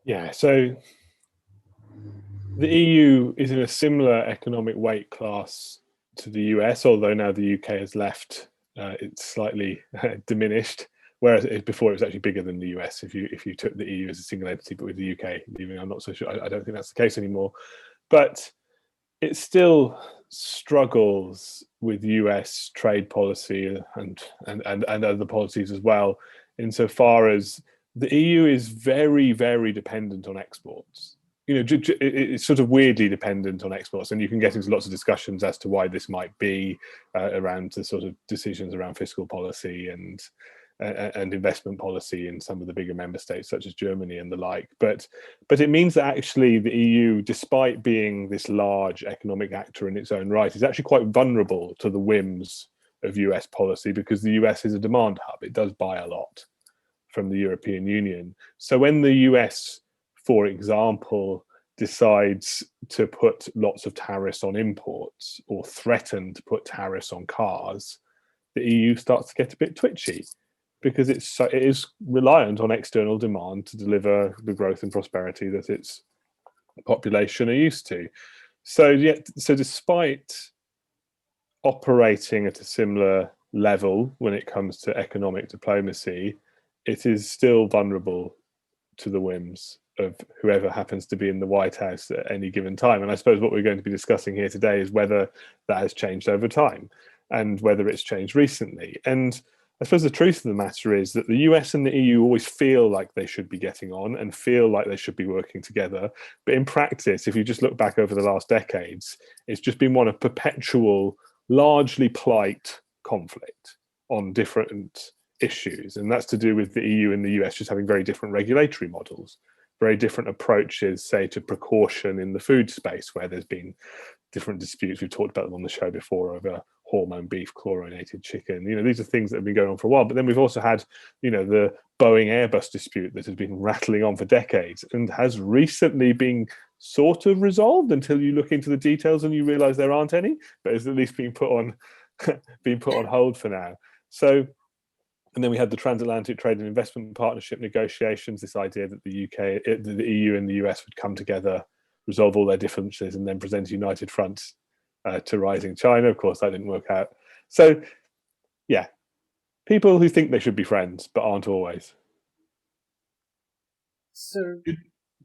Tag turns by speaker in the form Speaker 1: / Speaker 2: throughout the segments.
Speaker 1: Yeah, so the EU is in a similar economic weight class to the US, although now the UK has left, it's slightly diminished. Whereas before it was actually bigger than the US if you took the EU as a single entity, but with the UK leaving, I'm not so sure. I don't think that's the case anymore. But it still struggles with US trade policy and other policies as well, insofar as the EU is very, very dependent on exports. It's sort of weirdly dependent on exports, and you can get into lots of discussions as to why this might be, around the sort of decisions around fiscal policy and investment policy in some of the bigger member states, such as Germany and the like. But it means that actually the EU, despite being this large economic actor in its own right, is actually quite vulnerable to the whims of US policy, because the US is a demand hub. It does buy a lot from the European Union. So when the US, for example, decides to put lots of tariffs on imports or threaten to put tariffs on cars, the EU starts to get a bit twitchy, because it is reliant on external demand to deliver the growth and prosperity that its population are used to. So despite operating at a similar level when it comes to economic diplomacy, it is still vulnerable to the whims of whoever happens to be in the White House at any given time. And I suppose what we're going to be discussing here today is whether that has changed over time and whether it's changed recently. And I suppose the truth of the matter is that the US and the EU always feel like they should be getting on and feel like they should be working together. But in practice, if you just look back over the last decades, it's just been one of perpetual, largely polite conflict on different issues. And that's to do with the EU and the US just having very different regulatory models, very different approaches, say, to precaution in the food space, where there's been different disputes. We've talked about them on the show before over hormone beef, chlorinated chicken. These are things that have been going on for a while. But then we've also had, the Boeing Airbus dispute that has been rattling on for decades and has recently been sort of resolved, until you look into the details and you realize there aren't any, but it's at least been put on being put on hold for now. So, and then we had the transatlantic trade and investment partnership negotiations, this idea that the the EU and the US would come together, resolve all their differences, and then present a united front to rising China. Of course, that didn't work out. So, yeah, people who think they should be friends but aren't always.
Speaker 2: So,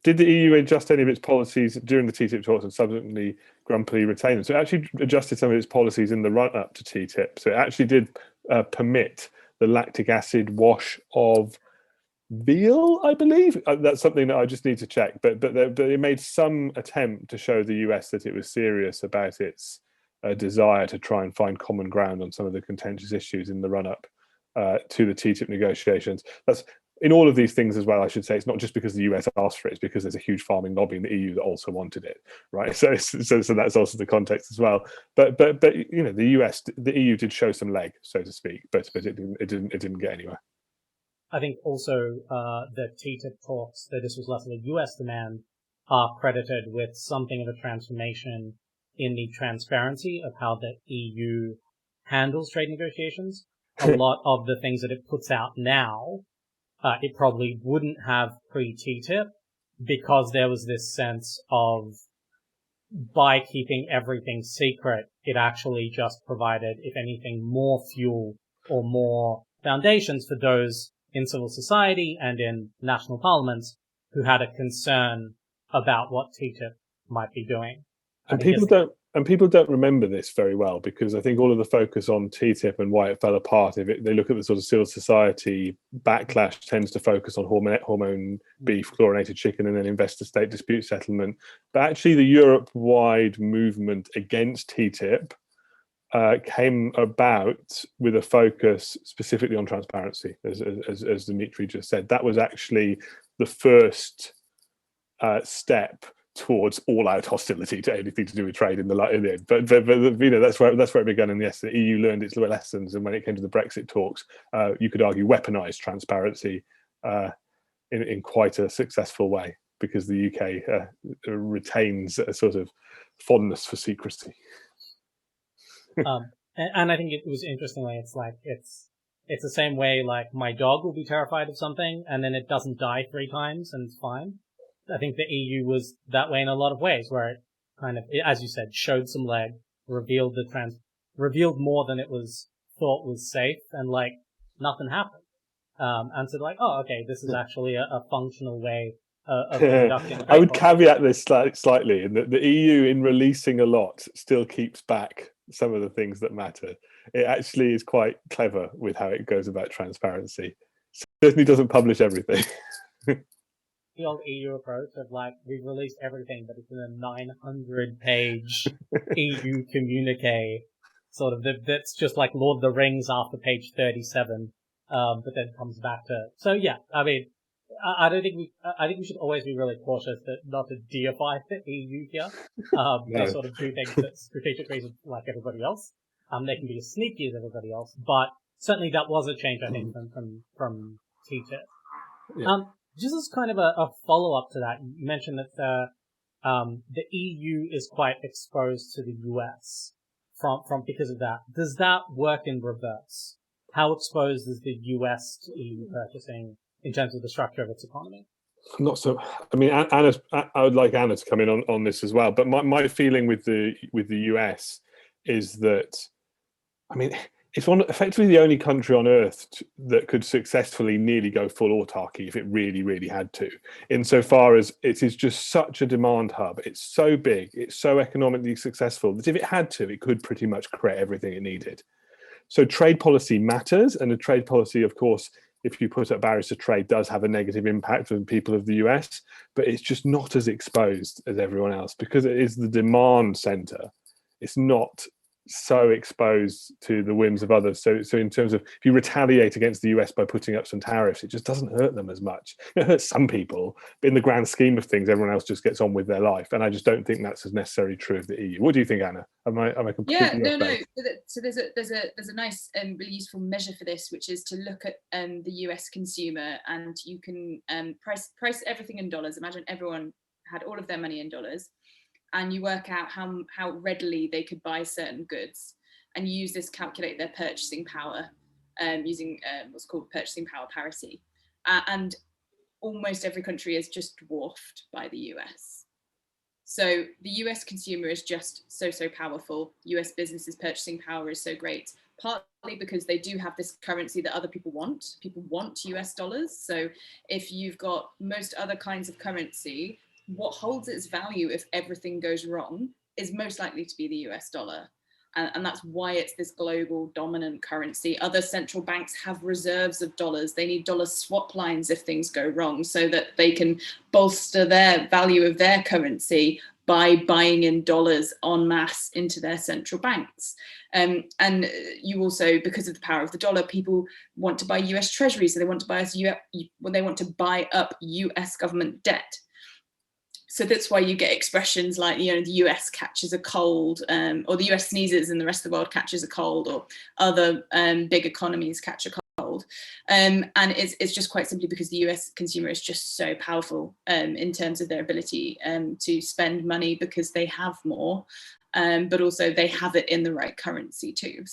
Speaker 1: Did the EU adjust any of its policies during the TTIP talks and subsequently grumpily retain them? So it actually adjusted some of its policies in the run up to TTIP. So it actually did permit the lactic acid wash of veal, I believe. That's something that I just need to check. But it made some attempt to show the US that it was serious about its desire to try and find common ground on some of the contentious issues in the run up to the TTIP negotiations. That's in all of these things as well. I should say it's not just because the US asked for it; it's because there's a huge farming lobby in the EU that also wanted it, right? So that's also the context as well. But the EU did show some leg, so to speak, but it didn't get anywhere.
Speaker 2: I think also the TTIP talks, that this was less of a US demand, are credited with something of a transformation in the transparency of how the EU handles trade negotiations. A lot of the things that it puts out now, it probably wouldn't have pre-TTIP, because there was this sense of, by keeping everything secret, it actually just provided, if anything, more fuel or more foundations for those in civil society and in national parliaments who had a concern about what TTIP might be doing. I
Speaker 1: and
Speaker 2: think
Speaker 1: people
Speaker 2: it's,
Speaker 1: don't and people don't remember this very well, because I think all of the focus on TTIP and why it fell apart, if they look at the sort of civil society backlash, tends to focus on hormone beef, chlorinated chicken, and then investor state dispute settlement. But actually, the Europe-wide movement against TTIP came about with a focus specifically on transparency, as Dimitri just said. That was actually the first step towards all-out hostility to anything to do with trade in the end. But that's where it began. And yes, the EU learned its lessons, and when it came to the Brexit talks, you could argue weaponized transparency in quite a successful way, because the UK retains a sort of fondness for secrecy.
Speaker 2: and I think it was interestingly, it's the same way, like, my dog will be terrified of something and then it doesn't die 3 times and it's fine. I think the EU was that way in a lot of ways, where it kind of, as you said, showed some leg, revealed more than it was thought was safe, and like nothing happened. And so like, oh, okay, this is actually a functional way of conducting
Speaker 1: I
Speaker 2: trade
Speaker 1: would
Speaker 2: policy.
Speaker 1: caveat this slightly in that the EU, in releasing a lot, still keeps back some of the things that matter. It actually is quite clever with how it goes about transparency. Certainly doesn't publish everything.
Speaker 2: The old EU approach of like, we've released everything, but it's in a 900-page EU communique, sort of, that's just like Lord of the Rings after page 37, but then comes back to, so yeah, I mean, I think we should always be really cautious not to deify the EU here. They sort of do things for strategic reasons like everybody else. They can be as sneaky as everybody else, but certainly that was a change, I think, from TTIP.
Speaker 1: Yeah.
Speaker 2: Just as kind of a follow-up to that, you mentioned that the EU is quite exposed to the US because of that. Does that work in reverse? How exposed is the US to EU purchasing in terms of the structure of its economy?
Speaker 1: Not so. I mean, I would like Anna to come in on this as well. But my feeling with the US is that, I mean, it's effectively the only country on earth that could successfully nearly go full autarky if it really, really had to. Insofar as it is just such a demand hub, it's so big, it's so economically successful that if it had to, it could pretty much create everything it needed. So trade policy matters, and the trade policy, of course, if you put up barriers to trade, does have a negative impact on people of the US, but it's just not as exposed as everyone else because it is the demand center. It's not so exposed to the whims of others. So in terms of, if you retaliate against the US by putting up some tariffs, it just doesn't hurt them as much. It hurts some people, but in the grand scheme of things, everyone else just gets on with their life. And I just don't think that's as necessarily true of the EU. What do you think, Anna? Am I completely
Speaker 3: no.
Speaker 1: off base?
Speaker 3: So there's a nice really useful measure for this, which is to look at the US consumer, and you can price everything in dollars. Imagine everyone had all of their money in dollars, and you work out how readily they could buy certain goods, and you use this to calculate their purchasing power using what's called purchasing power parity. And almost every country is just dwarfed by the US. So the US consumer is just so powerful. US businesses' purchasing power is so great, partly because they do have this currency that other people want. People want US dollars. So if you've got most other kinds of currency, what holds its value if everything goes wrong is most likely to be the US dollar. And that's why it's this global dominant currency. Other central banks have reserves of dollars. They need dollar swap lines if things go wrong, so that they can bolster their value of their currency by buying in dollars en masse into their central banks. And you also, because of the power of the dollar, people want to buy US treasuries. So they want to buy up US government debt. So that's why you get expressions like, the US catches a cold, or the US sneezes and the rest of the world catches a cold, or other big economies catch a cold. And it's just quite simply because the US consumer is just so powerful in terms of their ability to spend money because they have more, but also they have it in the right currency too.